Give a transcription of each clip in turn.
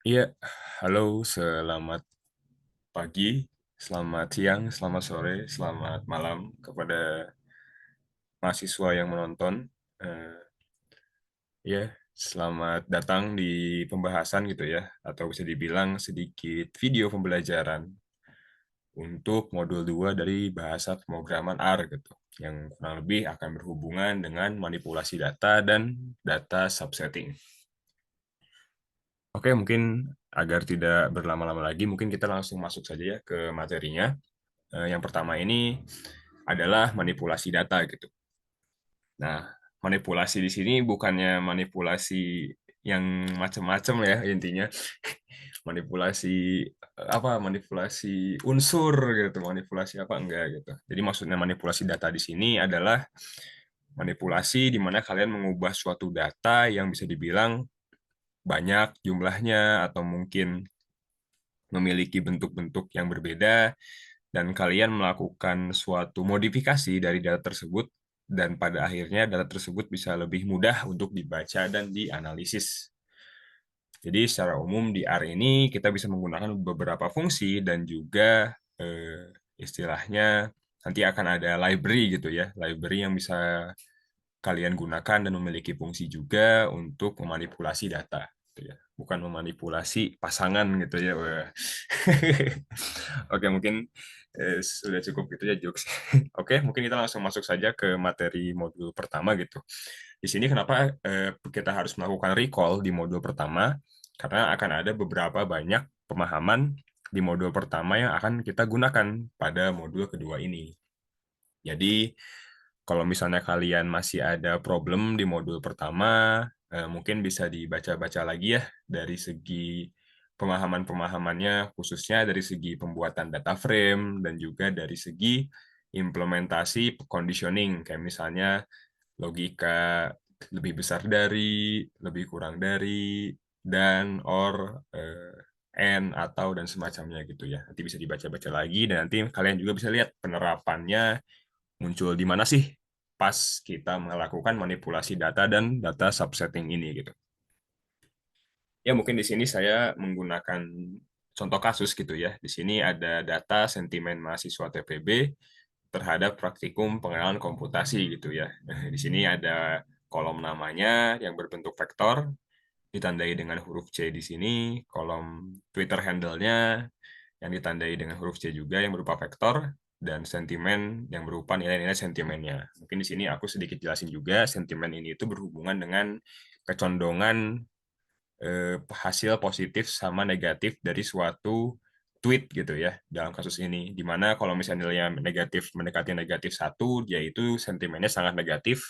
Iya, halo, selamat pagi, selamat siang, selamat sore, selamat malam kepada mahasiswa yang menonton. Eh, ya, selamat datang di pembahasan gitu ya, atau bisa dibilang sedikit video pembelajaran untuk modul 2 dari bahasa pemrograman R gitu, yang kurang lebih akan berhubungan dengan manipulasi data dan data subsetting. Oke, mungkin agar tidak berlama-lama lagi, mungkin kita langsung masuk saja ya ke materinya. Yang pertama ini adalah manipulasi data gitu. Nah, manipulasi di sini bukannya manipulasi yang macam-macam ya intinya. Manipulasi apa? Manipulasi unsur gitu, manipulasi apa enggak gitu. Jadi maksudnya manipulasi data di sini adalah manipulasi di mana kalian mengubah suatu data yang bisa dibilang banyak jumlahnya atau mungkin memiliki bentuk-bentuk yang berbeda dan kalian melakukan suatu modifikasi dari data tersebut dan pada akhirnya data tersebut bisa lebih mudah untuk dibaca dan dianalisis. Jadi secara umum di R ini kita bisa menggunakan beberapa fungsi dan juga istilahnya nanti akan ada library gitu ya, library yang bisa kalian gunakan dan memiliki fungsi juga untuk memanipulasi data gitu ya. Bukan memanipulasi pasangan gitu ya. Wah. Oke, mungkin sudah cukup gitu ya jokes. Oke, mungkin kita langsung masuk saja ke materi modul pertama gitu. Di sini kenapa kita harus melakukan recall di modul pertama? Karena akan ada beberapa banyak pemahaman di modul pertama yang akan kita gunakan pada modul kedua ini. Jadi, kalau misalnya kalian masih ada problem di modul pertama, mungkin bisa dibaca-baca lagi ya dari segi pemahaman-pemahamannya, khususnya dari segi pembuatan data frame dan juga dari segi implementasi conditioning, kayak misalnya logika lebih besar dari, lebih kurang dari, dan, or, and, atau, dan semacamnya gitu ya. Nanti bisa dibaca-baca lagi, dan nanti kalian juga bisa lihat penerapannya muncul di mana sih pas kita melakukan manipulasi data dan data subsetting ini gitu. Ya mungkin di sini saya menggunakan contoh kasus gitu ya. Di sini ada data sentimen mahasiswa TPB terhadap praktikum pengenalan komputasi gitu ya. Di sini ada kolom namanya yang berbentuk vektor ditandai dengan huruf C di sini, kolom Twitter handle-nya yang ditandai dengan huruf C juga yang berupa vektor, dan sentimen yang berupa nilai-nilai sentimennya. Mungkin di sini aku sedikit jelasin juga, sentimen ini itu berhubungan dengan kecondongan hasil positif sama negatif dari suatu tweet gitu ya dalam kasus ini. Dimana kalau misalnya nilainya negatif mendekati negatif satu, dia itu sentimennya sangat negatif,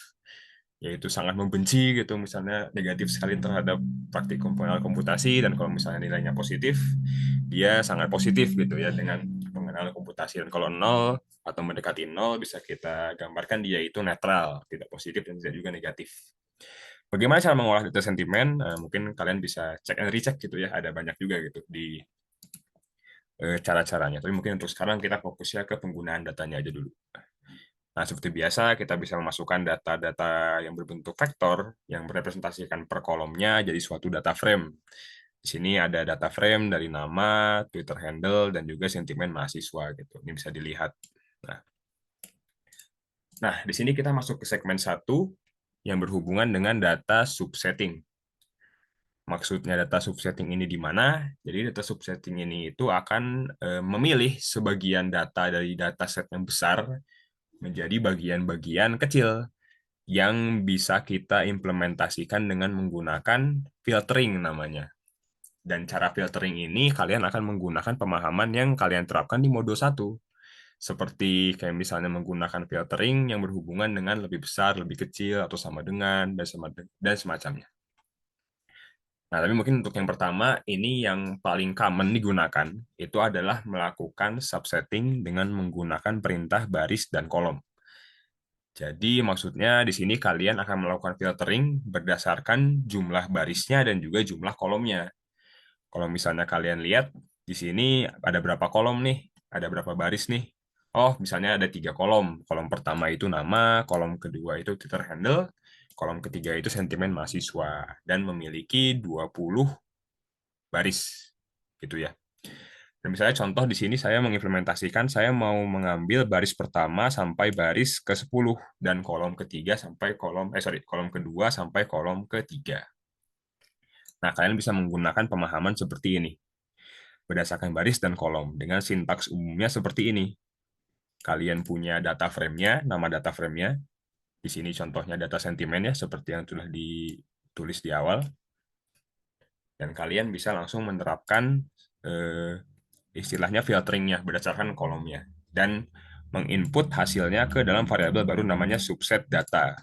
yaitu sangat membenci gitu, misalnya negatif sekali terhadap praktikum pengenalan komputasi, dan kalau misalnya nilainya positif, dia sangat positif gitu ya dengan pengenalan komputasi. Dan kalau nol atau mendekati nol bisa kita gambarkan dia itu netral, tidak positif dan tidak juga negatif. Bagaimana cara mengolah data sentimen? Mungkin kalian bisa cek and recheck gitu ya, ada banyak juga gitu di cara-caranya. Tapi mungkin untuk sekarang kita fokusnya ke penggunaan datanya aja dulu. Nah, seperti biasa, kita bisa memasukkan data-data yang berbentuk vektor yang merepresentasikan per kolomnya jadi suatu data frame. Di sini ada data frame dari nama, Twitter handle, dan juga sentimen mahasiswa gitu. Ini bisa dilihat. Nah, di sini kita masuk ke segmen 1 yang berhubungan dengan data subsetting. Maksudnya data subsetting ini di mana? Jadi data subsetting ini itu akan memilih sebagian data dari dataset yang besar menjadi bagian-bagian kecil yang bisa kita implementasikan dengan menggunakan filtering namanya. Dan cara filtering ini kalian akan menggunakan pemahaman yang kalian terapkan di modul 1. Seperti kayak misalnya menggunakan filtering yang berhubungan dengan lebih besar, lebih kecil, atau sama dengan, dan semacamnya. Nah, tapi mungkin untuk yang pertama, ini yang paling common digunakan, itu adalah melakukan subsetting dengan menggunakan perintah baris dan kolom. Jadi maksudnya di sini kalian akan melakukan filtering berdasarkan jumlah barisnya dan juga jumlah kolomnya. Kalau misalnya kalian lihat di sini ada berapa kolom nih, ada berapa baris nih. Oh, misalnya ada 3 kolom. Kolom pertama itu nama, kolom kedua itu Twitter handle, kolom ketiga itu sentimen mahasiswa, dan memiliki 20 baris gitu ya. Dan misalnya contoh di sini saya mengimplementasikan, saya mau mengambil baris pertama sampai baris ke-10 dan kolom ketiga sampai kolom kedua sampai kolom ketiga. Nah, kalian bisa menggunakan pemahaman seperti ini. Berdasarkan baris dan kolom dengan sintaks umumnya seperti ini. Kalian punya data frame-nya, nama data frame-nya. Di sini contohnya data sentimen ya, seperti yang sudah ditulis di awal. Dan kalian bisa langsung menerapkan istilahnya filteringnya berdasarkan kolomnya dan menginput hasilnya ke dalam variabel baru namanya subset data.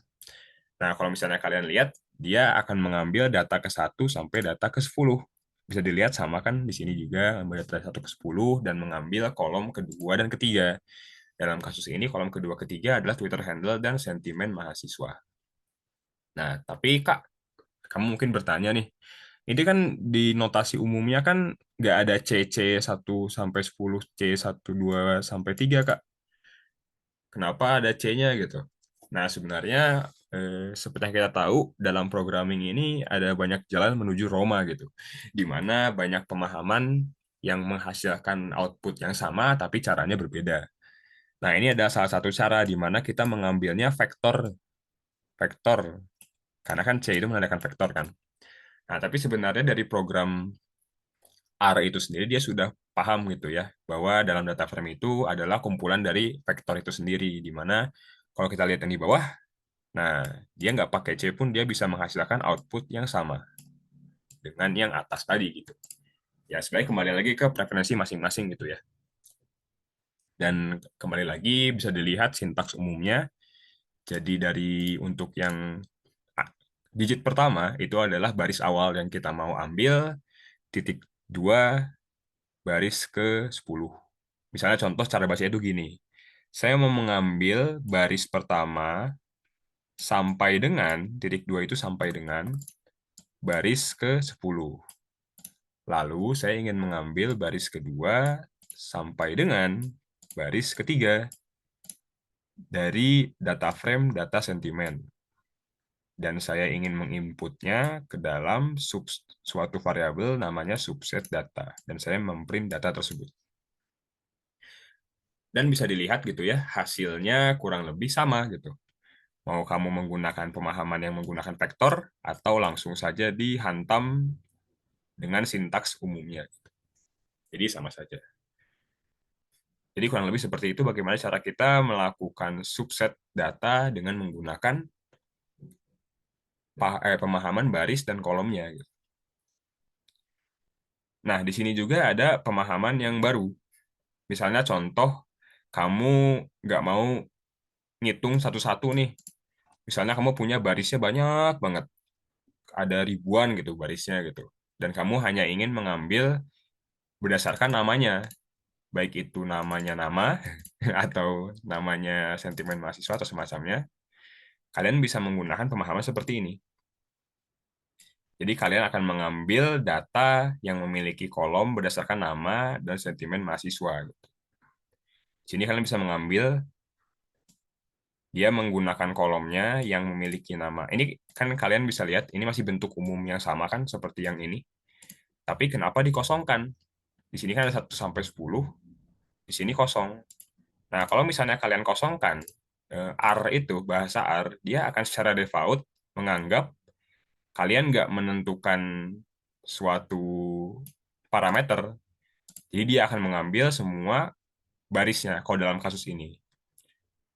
Nah, kalau misalnya kalian lihat, dia akan mengambil data ke-1 sampai data ke-10. Bisa dilihat sama kan di sini juga ambil data 1 ke 10 dan mengambil kolom kedua dan ketiga. Dalam kasus ini kolom kedua ketiga adalah Twitter handle dan sentimen mahasiswa. Nah, tapi Kak, kamu mungkin bertanya nih, ini kan di notasi umumnya kan nggak ada C1 sampai 10, C1, 2 sampai 3, Kak. Kenapa ada C-nya gitu? Nah, sebenarnya seperti yang kita tahu, dalam programming ini ada banyak jalan menuju Roma gitu, di mana banyak pemahaman yang menghasilkan output yang sama, tapi caranya berbeda. Nah, ini ada salah satu cara di mana kita mengambilnya vektor, vektor, karena kan C itu menandakan vektor kan. Nah, tapi sebenarnya dari program R itu sendiri dia sudah paham gitu ya bahwa dalam data frame itu adalah kumpulan dari vektor itu sendiri di mana kalau kita lihat yang di bawah, nah dia nggak pakai C pun dia bisa menghasilkan output yang sama dengan yang atas tadi gitu. Ya sebenarnya kembali lagi ke preferensi masing-masing gitu ya. Dan kembali lagi bisa dilihat sintaks umumnya. Jadi dari untuk yang digit pertama itu adalah baris awal yang kita mau ambil, titik 2 baris ke-10. Misalnya contoh cara baca itu gini. Saya mau mengambil baris pertama sampai dengan, titik 2 itu sampai dengan baris ke-10. Lalu saya ingin mengambil baris kedua sampai dengan baris ketiga dari data frame data sentimen. Dan saya ingin menginputnya ke dalam suatu variabel namanya subset data. Dan saya memprint data tersebut. Dan bisa dilihat gitu ya, hasilnya kurang lebih sama gitu. Mau kamu menggunakan pemahaman yang menggunakan vektor atau langsung saja dihantam dengan sintaks umumnya. Jadi sama saja. Jadi kurang lebih seperti itu bagaimana cara kita melakukan subset data dengan menggunakan pemahaman baris dan kolomnya. Nah, di sini juga ada pemahaman yang baru. Misalnya contoh, kamu nggak mau ngitung satu-satu nih. Misalnya kamu punya barisnya banyak banget. Ada ribuan gitu barisnya gitu. Dan kamu hanya ingin mengambil berdasarkan namanya. Baik itu namanya nama atau namanya sentimen mahasiswa atau semacamnya. Kalian bisa menggunakan pemahaman seperti ini. Jadi kalian akan mengambil data yang memiliki kolom berdasarkan nama dan sentimen mahasiswa. Di sini kalian bisa mengambil dia menggunakan kolomnya yang memiliki nama. Ini kan kalian bisa lihat, ini masih bentuk umum yang sama kan seperti yang ini. Tapi kenapa dikosongkan? Di sini kan ada 1 sampai 10, di sini kosong. Nah, kalau misalnya kalian kosongkan, R itu, bahasa R, dia akan secara default menganggap kalian nggak menentukan suatu parameter, jadi dia akan mengambil semua barisnya kalau dalam kasus ini.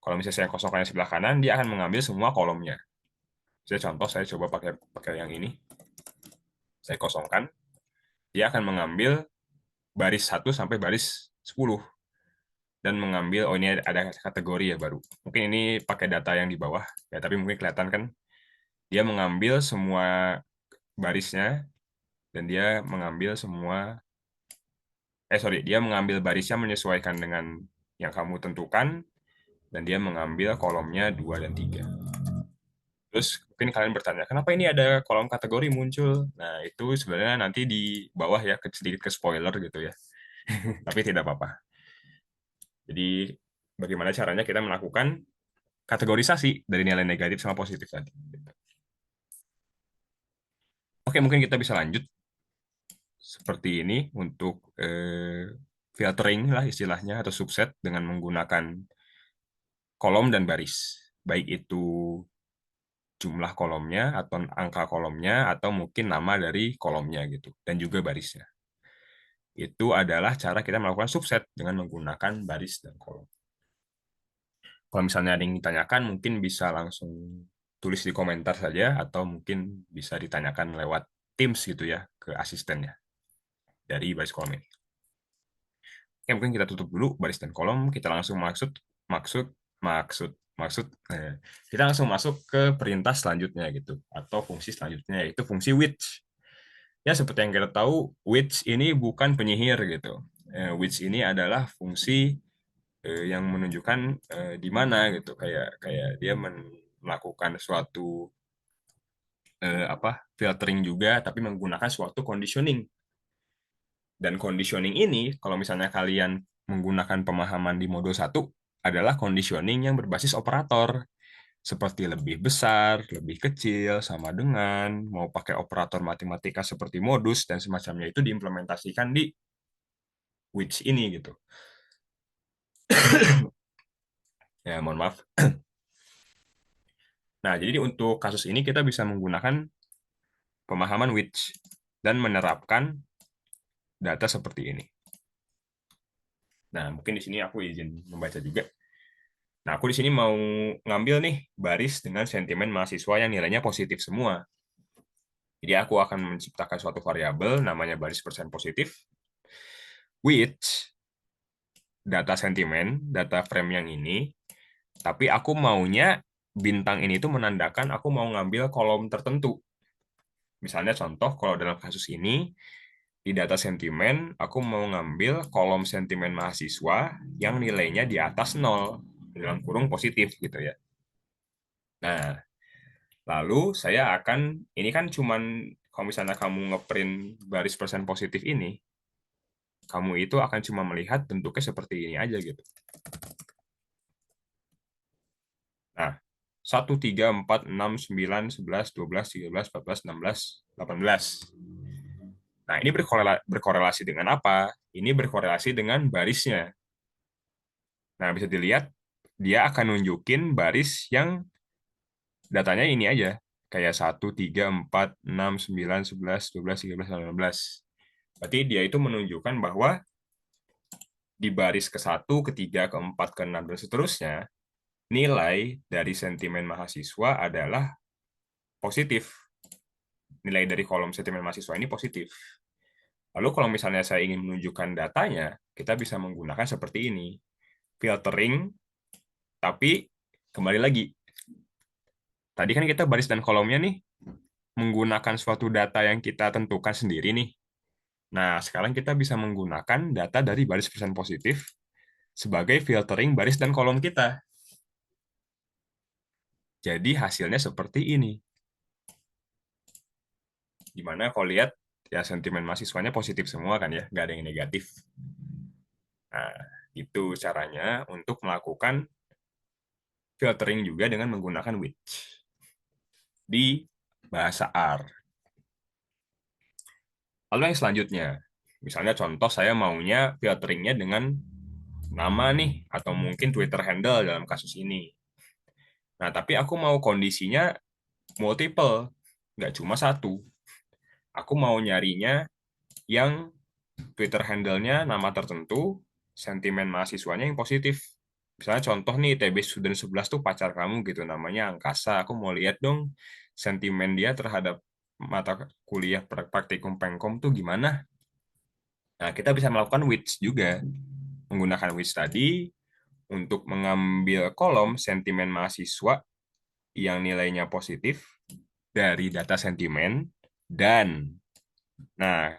Kalau misalnya saya kosongkan yang sebelah kanan, dia akan mengambil semua kolomnya. Saya contoh, saya coba pakai pakai yang ini. Saya kosongkan, dia akan mengambil baris 1 sampai baris 10 dan mengambil, oh ini ada kategori ya baru. Mungkin ini pakai data yang di bawah ya, tapi mungkin kelihatan kan dia mengambil semua barisnya dan dia mengambil semua dia mengambil barisnya menyesuaikan dengan yang kamu tentukan dan dia mengambil kolomnya 2 dan 3. Terus mungkin kalian bertanya, kenapa ini ada kolom kategori muncul? Nah, itu sebenarnya nanti di bawah ya, sedikit ke spoiler gitu ya. Tapi tidak apa-apa. Jadi bagaimana caranya kita melakukan kategorisasi dari nilai negatif sama positif tadi. Oke, mungkin kita bisa lanjut. seperti ini untuk filtering lah istilahnya atau subset dengan menggunakan kolom dan baris. Baik itu jumlah kolomnya atau angka kolomnya atau mungkin nama dari kolomnya gitu dan juga barisnya. Itu adalah cara kita melakukan subset dengan menggunakan baris dan kolom. Kalau misalnya ada yang ditanyakan, mungkin bisa langsung tulis di komentar saja, atau mungkin bisa ditanyakan lewat Teams gitu ya, ke asistennya dari baris kolom ini. Oke, mungkin kita tutup dulu baris dan kolom, kita langsung maksud, maksud, maksud, maksud, kita langsung masuk ke perintah selanjutnya gitu, atau fungsi selanjutnya, yaitu fungsi which. Ya, seperti yang kita tahu, which ini bukan penyihir gitu. Which ini adalah fungsi yang menunjukkan di mana gitu kayak kayak dia melakukan suatu filtering juga tapi menggunakan suatu conditioning dan conditioning ini kalau misalnya kalian menggunakan pemahaman di modul 1 adalah conditioning yang berbasis operator seperti lebih besar, lebih kecil, sama dengan mau pakai operator matematika seperti modus dan semacamnya itu diimplementasikan di which ini gitu. Ya, mohon maaf. Nah, jadi untuk kasus ini kita bisa menggunakan pemahaman which dan menerapkan data seperti ini. Nah, mungkin di sini aku izin membaca juga. Nah, aku di sini mau ngambil nih baris dengan sentimen mahasiswa yang nilainya positif semua. Jadi aku akan menciptakan suatu variabel namanya baris persen positif, which data sentimen, data frame yang ini, tapi aku maunya bintang ini tuh menandakan aku mau ngambil kolom tertentu. Misalnya contoh, kalau dalam kasus ini, di data sentimen, aku mau ngambil kolom sentimen mahasiswa yang nilainya di atas 0, dalam kurung positif gitu ya. Nah, lalu saya akan, ini kan cuman, kalau misalnya kamu ngeprint baris persen positif ini, kamu itu akan cuma melihat bentuknya seperti ini aja gitu. Nah, 1, 3, 4, 6, 9, 11, 12, 13, 14, 16, 18. Nah, ini berkorelasi dengan apa? Ini berkorelasi dengan barisnya. Nah, bisa dilihat, dia akan nunjukin baris yang datanya ini aja. Kayak 1, 3, 4, 6, 9, 11, 12, 13, 18. Berarti dia itu menunjukkan bahwa di baris ke-1, ke-3, ke-4, ke-6, dan seterusnya, nilai dari sentimen mahasiswa adalah positif. Nilai dari kolom sentimen mahasiswa ini positif. Lalu kalau misalnya saya ingin menunjukkan datanya, kita bisa menggunakan seperti ini. Filtering, tapi kembali lagi. Tadi kan kita baris dan kolomnya nih menggunakan suatu data yang kita tentukan sendiri nih. Nah, sekarang kita bisa menggunakan data dari baris persen positif sebagai filtering baris dan kolom kita. Jadi hasilnya seperti ini. Dimana kalau lihat, ya sentimen mahasiswanya positif semua kan ya, nggak ada yang negatif. Nah, itu caranya untuk melakukan filtering juga dengan menggunakan which di bahasa R. Lalu yang selanjutnya, misalnya contoh saya maunya filteringnya dengan nama nih, atau mungkin Twitter handle dalam kasus ini. Nah, tapi aku mau kondisinya multiple, nggak cuma satu. Aku mau nyarinya yang Twitter handle-nya nama tertentu, sentimen mahasiswanya yang positif. Misalnya contoh nih, TB Student 11 tuh pacar kamu gitu, namanya Angkasa. Aku mau lihat dong sentimen dia terhadap mata kuliah praktikum Pengkom tuh gimana. Nah, kita bisa melakukan which juga. Menggunakan which tadi untuk mengambil kolom sentimen mahasiswa yang nilainya positif dari data sentimen dan, nah,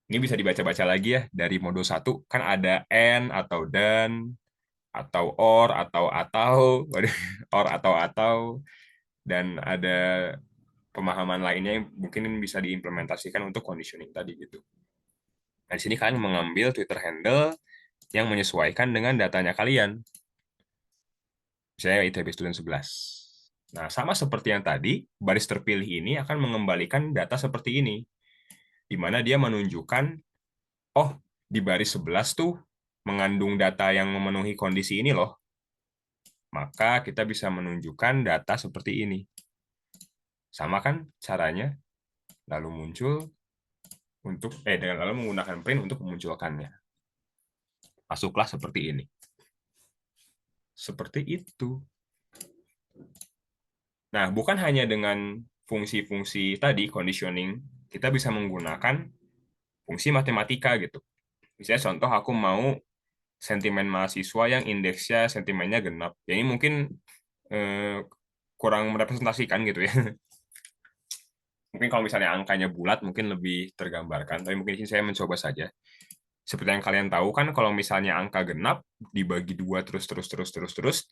ini bisa dibaca-baca lagi ya dari modul 1 kan ada and atau dan atau or or atau dan ada pemahaman lainnya yang mungkin bisa diimplementasikan untuk conditioning tadi gitu. Nah, di sini kalian mengambil Twitter handle yang menyesuaikan dengan datanya kalian. Misalnya ITB Student 11. Nah, sama seperti yang tadi, baris terpilih ini akan mengembalikan data seperti ini. di mana dia menunjukkan, oh, di baris 11 tuh mengandung data yang memenuhi kondisi ini loh. Maka kita bisa menunjukkan data seperti ini. Sama kan caranya? Lalu muncul dengan lalu menggunakan print untuk memunculkannya. Masuklah seperti ini. Seperti itu. Nah, bukan hanya dengan fungsi-fungsi tadi, conditioning, kita bisa menggunakan fungsi matematika gitu. Misalnya contoh aku mau sentimen mahasiswa yang indeksnya sentimennya genap. Jadi mungkin eh, kurang merepresentasikan gitu ya. Mungkin kalau misalnya angkanya bulat mungkin lebih tergambarkan, tapi mungkin di sini saya mencoba saja. Seperti yang kalian tahu kan kalau misalnya angka genap dibagi dua terus,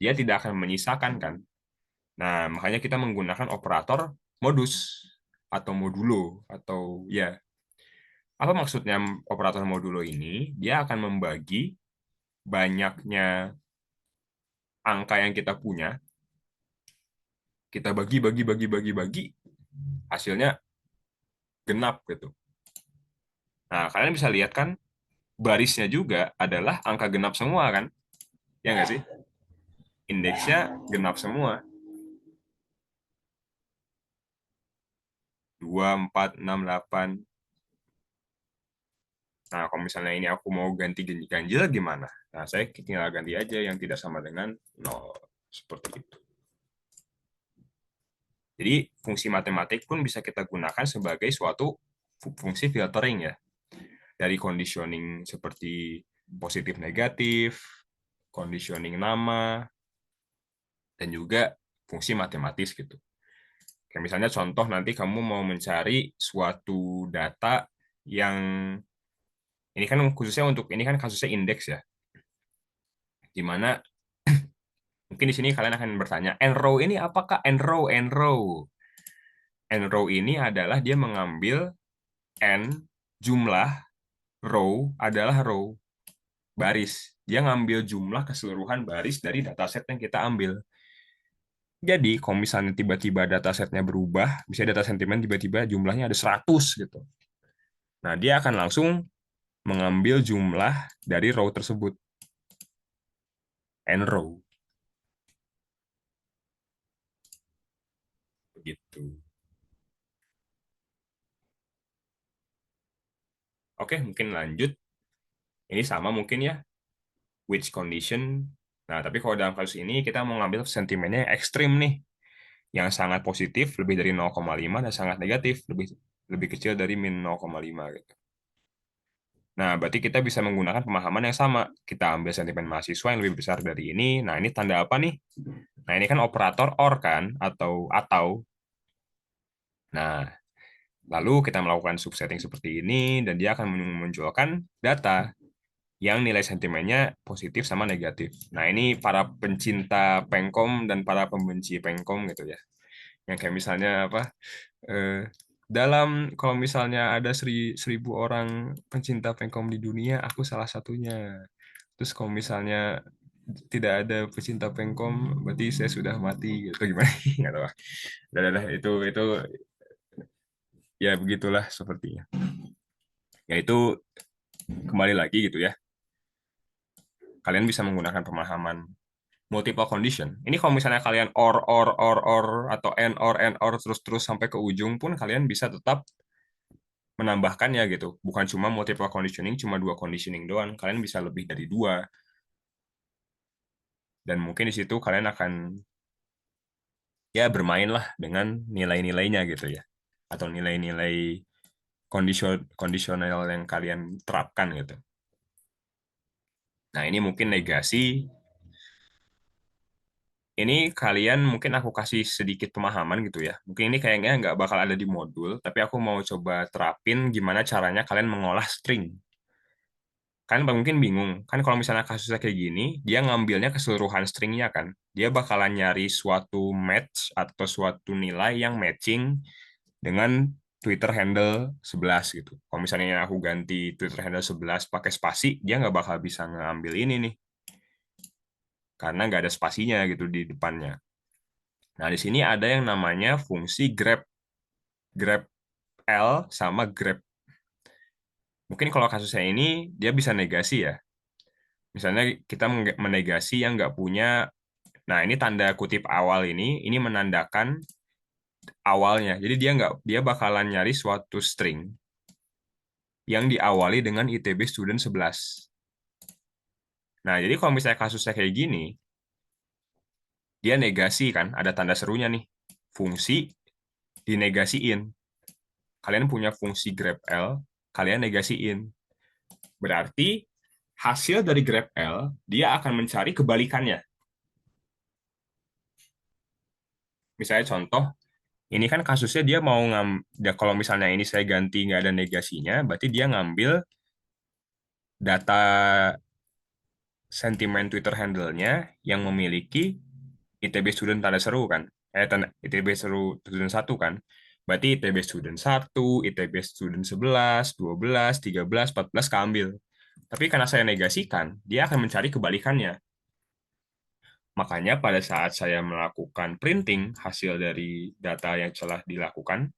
dia tidak akan menyisakan kan. Nah, makanya kita menggunakan operator modus atau modulo atau ya. Apa maksudnya operator modulo ini? Dia akan membagi banyaknya angka yang kita punya, kita bagi, hasilnya genap gitu. Nah, kalian bisa lihat kan barisnya juga adalah angka genap semua kan? Ya nggak sih? Indeksnya genap semua. 2, 4, 6, 8. Nah, kalau misalnya ini aku mau ganti ganjil gimana? Nah, saya tinggal ganti aja yang tidak sama dengan 0. Seperti itu. Jadi, fungsi matematik pun bisa kita gunakan sebagai suatu fungsi filtering ya. Dari conditioning seperti positif negatif, conditioning nama, dan juga fungsi matematis gitu. Kayak misalnya contoh nanti kamu mau mencari suatu data yang ini kan khususnya untuk ini kan kasusnya indeks ya, di mana mungkin di sini kalian akan bertanya, n-row ini apakah n-row? N-row. N-row ini adalah dia mengambil n jumlah row adalah row baris. Dia ngambil jumlah keseluruhan baris dari dataset yang kita ambil. Jadi, kalau misalnya tiba-tiba datasetnya berubah, misalnya data sentimen tiba-tiba jumlahnya ada 100 gitu. Nah, dia akan langsung mengambil jumlah dari row tersebut. N row. Begitu. Oke, mungkin lanjut. Ini sama mungkin ya, which condition. Nah, tapi kalau dalam kasus ini kita mau ngambil sentimennya yang ekstrim nih, yang sangat positif lebih dari 0,5 dan sangat negatif lebih lebih kecil dari min 0,5 gitu. Nah, berarti kita bisa menggunakan pemahaman yang sama. Kita ambil sentimen mahasiswa yang lebih besar dari ini. Nah, ini tanda apa nih? Nah, ini kan operator OR kan atau. Nah, lalu kita melakukan subsetting seperti ini dan dia akan memunculkan data yang nilai sentimennya positif sama negatif. Nah, ini para pencinta Pengkom dan para pembenci Pengkom gitu ya. Yang kayak misalnya apa? eh, dalam kalau misalnya ada 1.000 orang pencinta Pengkom di dunia, aku salah satunya. Terus kalau misalnya tidak ada pecinta Pengkom, berarti saya sudah mati gitu. Gimana? Nggak tahu. Udah, itu ya begitulah sepertinya. Ya itu kembali lagi gitu ya. Kalian bisa menggunakan pemahaman multiple condition. Ini kalau misalnya kalian or atau and or terus sampai ke ujung pun kalian bisa tetap menambahkannya gitu. Bukan cuma multiple conditioning, cuma dua conditioning doang. Kalian bisa lebih dari dua. Dan mungkin di situ kalian akan ya bermainlah dengan nilai-nilainya gitu ya. Atau nilai-nilai kondisional yang kalian terapkan gitu. Nah, ini mungkin negasi. Ini kalian mungkin aku kasih sedikit pemahaman gitu ya. Mungkin ini kayaknya nggak bakal ada di modul, tapi aku mau coba terapin gimana caranya kalian mengolah string. Kan mungkin bingung, kan kalau misalnya kasusnya kayak gini, dia ngambilnya keseluruhan stringnya kan. Dia bakalan nyari suatu match atau suatu nilai yang matching dengan Twitter handle 11 gitu. Kalau misalnya aku ganti Twitter handle 11 pakai spasi, dia nggak bakal bisa ngambil ini nih. Karena nggak ada spasinya gitu di depannya. Nah, di sini ada yang namanya fungsi grep. Grep L sama grep. Mungkin kalau kasusnya ini dia bisa negasi ya. Misalnya kita menegasi yang nggak punya, nah ini tanda kutip awal ini menandakan awalnya. Jadi dia bakalan nyari suatu string yang diawali dengan ITB student 11. Nah, jadi kalau misalnya kasusnya kayak gini, dia negasi kan, ada tanda serunya nih. Fungsi dinegasiin. Kalian punya fungsi grep L, kalian negasiin. Berarti hasil dari grep L, dia akan mencari kebalikannya. Misalnya contoh, ini kan kasusnya dia mau kalau misalnya ini saya ganti nggak ada negasinya, berarti dia ngambil data sentimen Twitter handle-nya yang memiliki ITB student tanda seru kan. ITB seru student 1 kan. Berarti ITB student 1, ITB student 11, 12, 13, 14 keambil. Tapi karena saya negasikan, dia akan mencari kebalikannya. Makanya pada saat saya melakukan printing hasil dari data yang telah dilakukan,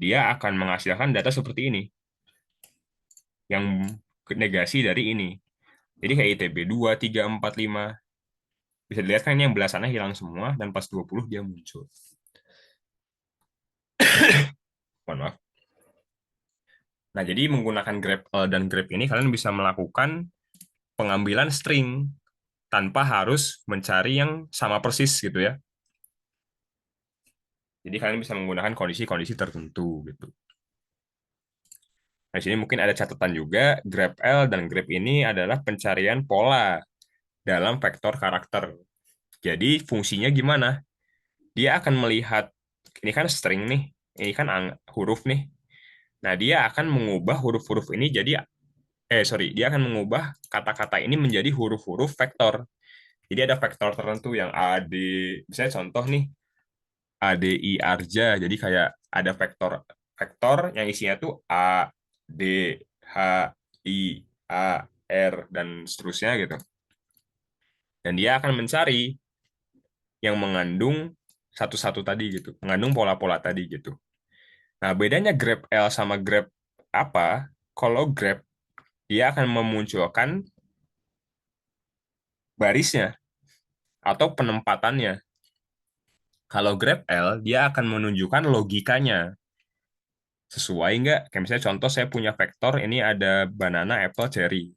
dia akan menghasilkan data seperti ini, yang negasi dari ini. Jadi kayak ITB 2, 3, 4, 5. Bisa dilihat kan yang belasannya hilang semua, dan pas 20 dia muncul. Mohon maaf. Nah, jadi menggunakan grep dan grep ini kalian bisa melakukan pengambilan string tanpa harus mencari yang sama persis gitu ya. Jadi kalian bisa menggunakan kondisi-kondisi tertentu gitu. Nah, di sini mungkin ada catatan juga, grep L dan grep ini adalah pencarian pola dalam vektor karakter. Jadi fungsinya gimana? Dia akan melihat, ini kan string nih, ini kan huruf nih. Nah, dia akan mengubah huruf-huruf ini jadi, dia akan mengubah kata-kata ini menjadi huruf-huruf vektor. Jadi ada vektor tertentu yang AD, misalnya contoh nih, ADI Arja. Jadi kayak ada vektor vektor yang isinya tuh A, D, H, I, A, R, dan seterusnya gitu. Dan dia akan mencari yang mengandung satu-satu tadi gitu, mengandung pola-pola tadi gitu. Nah, bedanya grep L sama grep apa? Kalau grep dia akan memunculkan barisnya atau penempatannya. Kalau grep L, dia akan menunjukkan logikanya. Sesuai nggak? Kayak misalnya contoh saya punya vektor, ini ada banana, apple, cherry.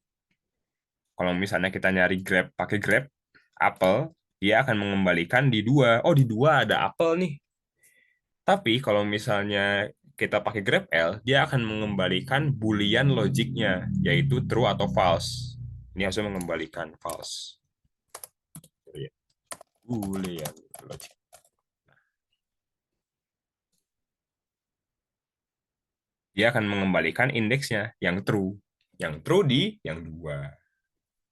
Kalau misalnya kita nyari grep, pakai grep, apple, dia akan mengembalikan di dua. Oh, di dua ada apple nih. Tapi kalau misalnya kita pakai grep L, dia akan mengembalikan boolean logiknya, yaitu true atau false. Ini harusnya mengembalikan false. Iya. Boolean logic. Dia akan mengembalikan indeksnya yang true. Yang true di yang dua.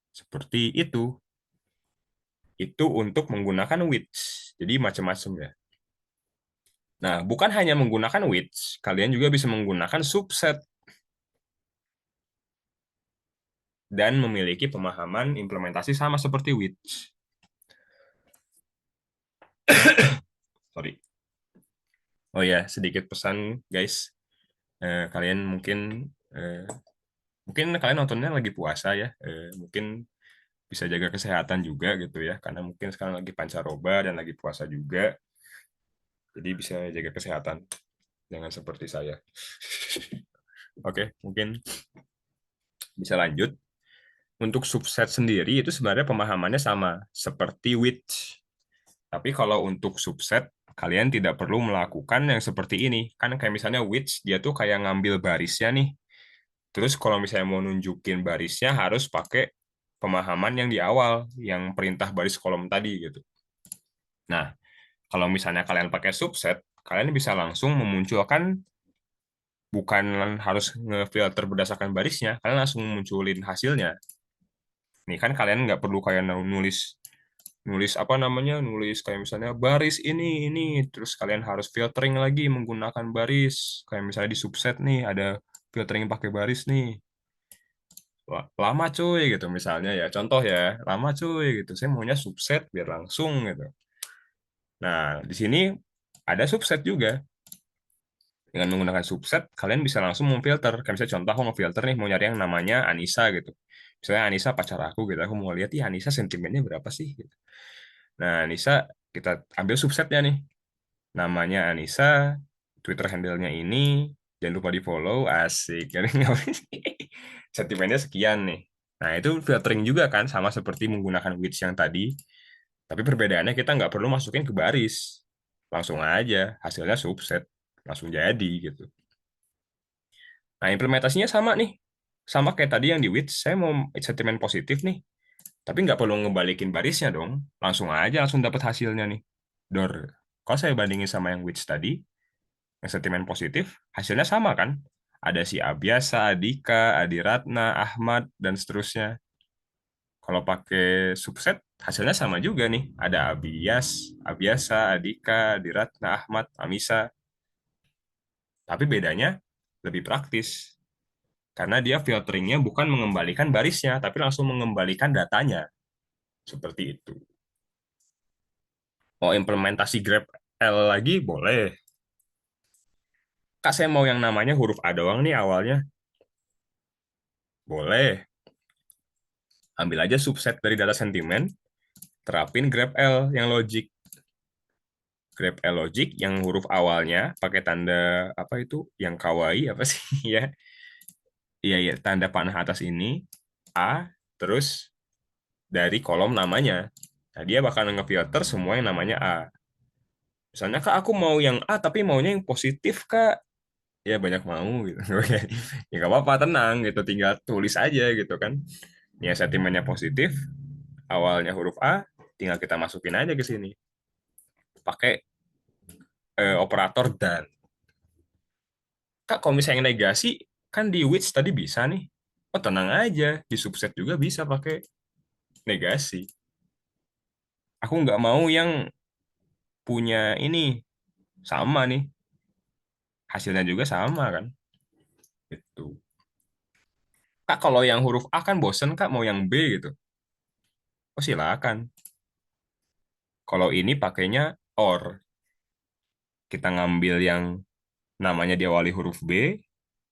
Seperti itu. Itu untuk menggunakan which. Jadi macam-macam ya. Nah, bukan hanya menggunakan which, kalian juga bisa menggunakan subset dan memiliki pemahaman implementasi sama seperti which. Sorry. Oh ya, sedikit pesan guys. Kalian eh, mungkin kalian nontonnya lagi puasa ya. Mungkin bisa jaga kesehatan juga gitu ya, karena mungkin sekarang lagi pancaroba dan lagi puasa juga. Jadi bisa jaga kesehatan. Jangan seperti saya. Oke, mungkin bisa lanjut. Untuk subset sendiri itu sebenarnya pemahamannya sama seperti which. Tapi kalau untuk subset, kalian tidak perlu melakukan yang seperti ini. Kan kayak misalnya which, dia tuh kayak ngambil barisnya nih. Terus kalau misalnya mau nunjukin barisnya harus pakai pemahaman yang di awal, yang perintah baris kolom tadi gitu. Nah, kalau misalnya kalian pakai subset, kalian bisa langsung memunculkan, bukan harus ngefilter berdasarkan barisnya, kalian langsung munculin hasilnya. Nih kan kalian nggak perlu kayak nulis nulis apa namanya, nulis kayak misalnya baris ini, terus kalian harus filtering lagi menggunakan baris. Kayak misalnya di subset nih ada filtering pakai baris nih. Lama cuy gitu misalnya ya. Contoh ya, lama cuy gitu. Saya maunya subset biar langsung gitu. Nah, di sini ada subset juga. Dengan menggunakan subset, kalian bisa langsung memfilter. Kayak misalnya contoh, aku ngefilter nih, mau nyari yang namanya Anissa gitu. Misalnya Anissa pacar aku gitu, aku mau lihat, ya Anissa sentimennya berapa sih? Gitu. Nah, Anissa, kita ambil subsetnya nih. Namanya Anissa, Twitter handle-nya ini, jangan lupa di-follow, asik. Sentimennya sekian nih. Nah, itu filtering juga kan, sama seperti menggunakan widgets yang tadi. Tapi perbedaannya kita nggak perlu masukin ke baris. Langsung aja, hasilnya subset. Langsung jadi gitu. Nah, implementasinya sama nih. Sama kayak tadi yang di widgets, saya mau sentimen positif nih. Tapi nggak perlu ngebalikin barisnya dong. Langsung aja, langsung dapat hasilnya nih. Dor. Kalau saya bandingin sama yang widgets tadi, yang sentimen positif, hasilnya sama kan? Ada si Abiasa, Adika, Adiratna, Ahmad, dan seterusnya. Kalau pakai subset, hasilnya sama juga nih. Ada Abiasa, Adika, Adiratna, Ahmad, Amisa. Tapi bedanya lebih praktis. Karena dia filteringnya bukan mengembalikan barisnya, tapi langsung mengembalikan datanya. Seperti itu. Mau implementasi grep L lagi, boleh. Kak, saya mau yang namanya huruf A doang nih awalnya. Boleh. Ambil aja subset dari data sentimen, terapin grep L yang logic. Grep L logic yang huruf awalnya pakai tanda apa itu? Yang kawaii apa sih ya? Iya, iya, tanda panah atas ini A, terus dari kolom namanya. Nah, dia bakal ngefilter semua yang namanya A. Misalnya, Kak, aku mau yang A, tapi maunya yang positif, Kak. Ya, banyak mau, gitu. Ya, nggak apa-apa, tenang, gitu. Tinggal tulis aja, gitu kan. Ya, sentimennya positif, awalnya huruf A, tinggal kita masukin aja ke sini. Pakai operator dan. Kak, kalau misalnya negasi, kan di which tadi bisa nih. Oh, tenang aja. Di subset juga bisa pakai negasi. Aku nggak mau yang punya ini sama nih. Hasilnya juga sama kan. Itu. Kak, kalau yang huruf A kan bosen, Kak, mau yang B gitu. Oh, silakan. Kalau ini pakainya OR. Kita ngambil yang namanya diawali huruf B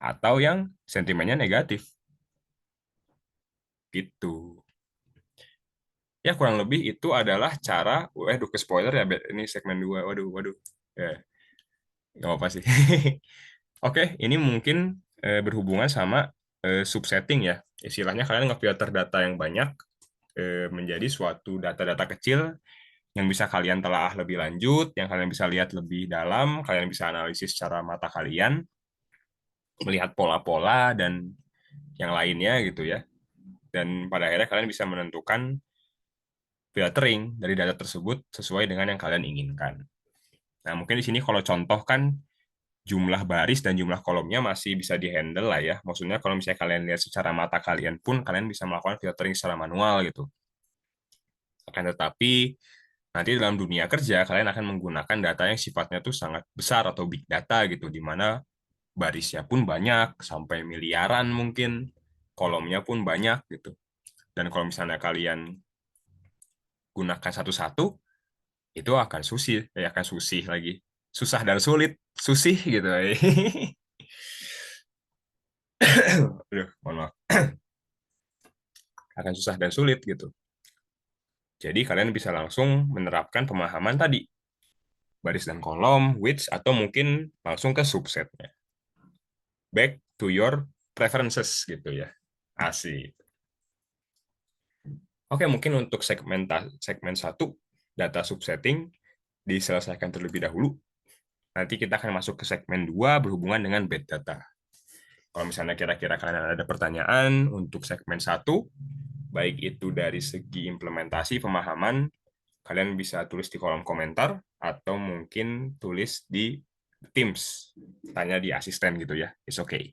atau yang sentimennya negatif. Gitu. Ya, kurang lebih itu adalah cara, ke spoiler ya, ini segmen 2. Waduh, waduh. Ya, nggak apa-apa sih. Oke, ini mungkin berhubungan sama subsetting ya. Istilahnya kalian ngefilter data yang banyak menjadi suatu data-data kecil yang bisa kalian telaah lebih lanjut, yang kalian bisa lihat lebih dalam, kalian bisa analisis secara mata kalian, melihat pola-pola dan yang lainnya gitu ya. Dan pada akhirnya kalian bisa menentukan filtering dari data tersebut sesuai dengan yang kalian inginkan. Nah, mungkin di sini kalau contoh kan jumlah baris dan jumlah kolomnya masih bisa dihandle lah ya. Maksudnya kalau misalnya kalian lihat secara mata kalian pun kalian bisa melakukan filtering secara manual gitu. Akan tetapi nanti dalam dunia kerja kalian akan menggunakan data yang sifatnya tuh sangat besar atau big data gitu, di mana barisnya pun banyak sampai miliaran mungkin, kolomnya pun banyak gitu. Dan kalau misalnya kalian gunakan satu-satu, itu akan akan susih lagi. Susah dan sulit, susih gitu. Aduh, mohon maaf. Akan susah dan sulit gitu. Jadi kalian bisa langsung menerapkan pemahaman tadi, baris dan kolom, width, atau mungkin langsung ke subsetnya. Back to your preferences gitu ya. Asik. Oke, mungkin untuk segmen satu, data subsetting, diselesaikan terlebih dahulu. Nanti kita akan masuk ke segmen 2 berhubungan dengan bad data. Kalau misalnya kira-kira kalian ada pertanyaan untuk segmen satu, baik itu dari segi implementasi pemahaman, kalian bisa tulis di kolom komentar atau mungkin tulis di Teams, tanya di asisten gitu ya. It's okay.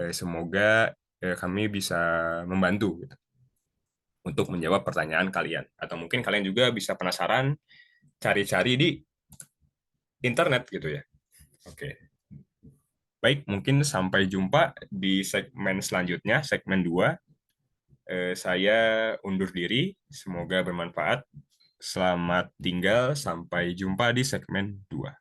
Semoga kami bisa membantu gitu, untuk menjawab pertanyaan kalian. Atau mungkin kalian juga bisa penasaran, cari-cari di internet gitu ya. Oke. Baik, mungkin sampai jumpa di segmen selanjutnya, segmen 2. Saya undur diri, semoga bermanfaat. Selamat tinggal, sampai jumpa di segmen 2.